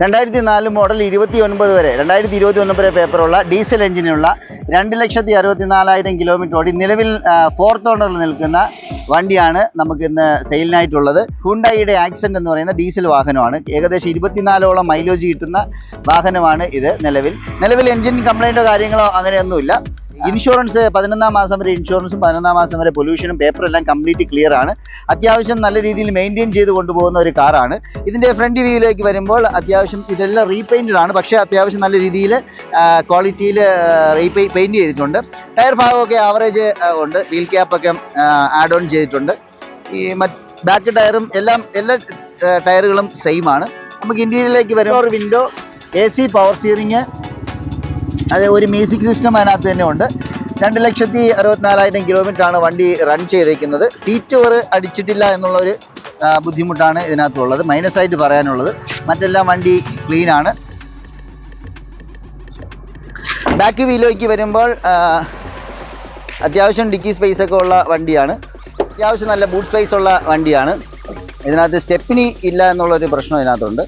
2004 model 29 വരെ 2021 വരെ പേപ്പറുള്ള diesel എഞ്ചിനുള്ള 2,64,000 kilometre ഓടി നിലവിൽ 4th ഓണറിൽ നിൽക്കുന്ന വണ്ടിയാണ് നമുക്ക് ഇന്ന് സെയിലിനായിട്ടുള്ളത്. ഹുണ്ടായിയുടെ ആക്സെന്റ് എന്ന് പറയുന്ന ഡീസൽ വാഹനമാണ്. ഏകദേശം 24ഓളം മൈലേജ് കിട്ടുന്ന വാഹനമാണ് ഇത്. നിലവിൽ എഞ്ചിൻ കംപ്ലൈൻറ്റോ കാര്യങ്ങളോ അങ്ങനെയൊന്നുമില്ല. ഇൻഷുറൻസ് 11ാം മാസം വരെ ഇൻഷുറൻസും 11ാം മാസം വരെ പൊല്യൂഷനും പേപ്പറെല്ലാം കംപ്ലീറ്റ് ക്ലിയർ ആണ്. അത്യാവശ്യം നല്ല രീതിയിൽ മെയിൻറ്റെയിൻ ചെയ്ത് കൊണ്ടുപോകുന്ന ഒരു കാറാണ്. ഇതിൻ്റെ ഫ്രണ്ട് വ്യൂയിലേക്ക് വരുമ്പോൾ അത്യാവശ്യം ഇതെല്ലാം റീപെയിൻറ്റഡ് ആണ്. പക്ഷേ അത്യാവശ്യം നല്ല രീതിയിൽ ക്വാളിറ്റിയിൽ പെയിൻറ്റ് ചെയ്തിട്ടുണ്ട്. ടയർ ഭാഗമൊക്കെ ആവറേജ് ഉണ്ട്. വീൽ ക്യാപ്പൊക്കെ ആഡ് ഓൺ ചെയ്തിട്ടുണ്ട്. ഈ ബാക്ക് ടയറും എല്ലാ ടയറുകളും സെയിം ആണ്. നമുക്ക് ഇൻറ്റീരിയറിലേക്ക് വരുമ്പോൾ ഒരു വിൻഡോ, AC, പവർ സ്റ്റിയറിങ്, അത് ഒരു മ്യൂസിക് സിസ്റ്റം അതിനകത്ത് തന്നെ ഉണ്ട്. 2,64,000 കിലോമീറ്റർ ആണ് വണ്ടി റൺ ചെയ്തേക്കുന്നത്. സീറ്റ് ഓവർ അടിച്ചിട്ടില്ല എന്നുള്ളൊരു ബുദ്ധിമുട്ടാണ് ഇതിനകത്തുള്ളത്, മൈനസായിട്ട് പറയാനുള്ളത്. മറ്റെല്ലാം വണ്ടി ക്ലീൻ ആണ്. ബാക്ക് വീലിലേക്ക് വരുമ്പോൾ അത്യാവശ്യം ഡിക്കി സ്പേസ് ഒക്കെ ഉള്ള വണ്ടിയാണ്. അത്യാവശ്യം നല്ല ബൂട്ട് സ്പേസ് ഉള്ള വണ്ടിയാണ്. ഇതിനകത്ത് സ്റ്റെപ്പിനി ഇല്ല എന്നുള്ളൊരു പ്രശ്നം ഇതിനകത്തുണ്ട്.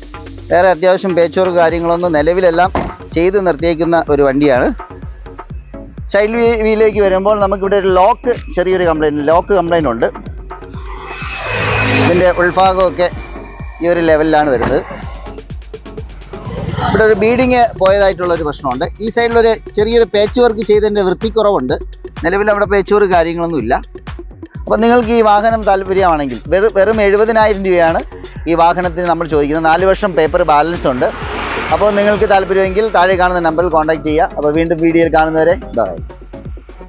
വേറെ അത്യാവശ്യം പേച്ചോറ് കാര്യങ്ങളൊന്നും നിലവിലെല്ലാം ചെയ്ത് നിർത്തിയേക്കുന്ന ഒരു വണ്ടിയാണ്. സൈഡ് വീലിലേക്ക് വരുമ്പോൾ നമുക്കിവിടെ ഒരു ചെറിയൊരു ലോക്ക് കംപ്ലൈൻറ്റ് ഉണ്ട്. ഇതിൻ്റെ ഉൾഭാഗമൊക്കെ ഈ ഒരു ലെവലിലാണ് വരുന്നത്. ഇവിടെ ഒരു ബീഡിങ് പോയതായിട്ടുള്ളൊരു പ്രശ്നമുണ്ട്. ഈ സൈഡിലൊരു ചെറിയൊരു പേച്ച് വർക്ക് ചെയ്തതിൻ്റെ വൃത്തിക്കുറവുണ്ട്. നിലവിൽ അവിടെ പേച്ച് വർക്ക് കാര്യങ്ങളൊന്നുമില്ല. അപ്പോൾ നിങ്ങൾക്ക് ഈ വാഹനം താല്പര്യമാണെങ്കിൽ വെറും 70,000 രൂപയാണ് ഈ വാഹനത്തിന് നമ്മൾ ചോദിക്കുന്നത്. 4 വർഷം പേപ്പർ ബാലൻസ് ഉണ്ട്. അപ്പോൾ നിങ്ങൾക്ക് താല്പര്യമെങ്കിൽ താഴെ കാണുന്ന നമ്പറിൽ കോൺടാക്റ്റ് ചെയ്യുക. അപ്പോൾ വീണ്ടും വീഡിയോയിൽ കാണുന്നവരെ ബൈ.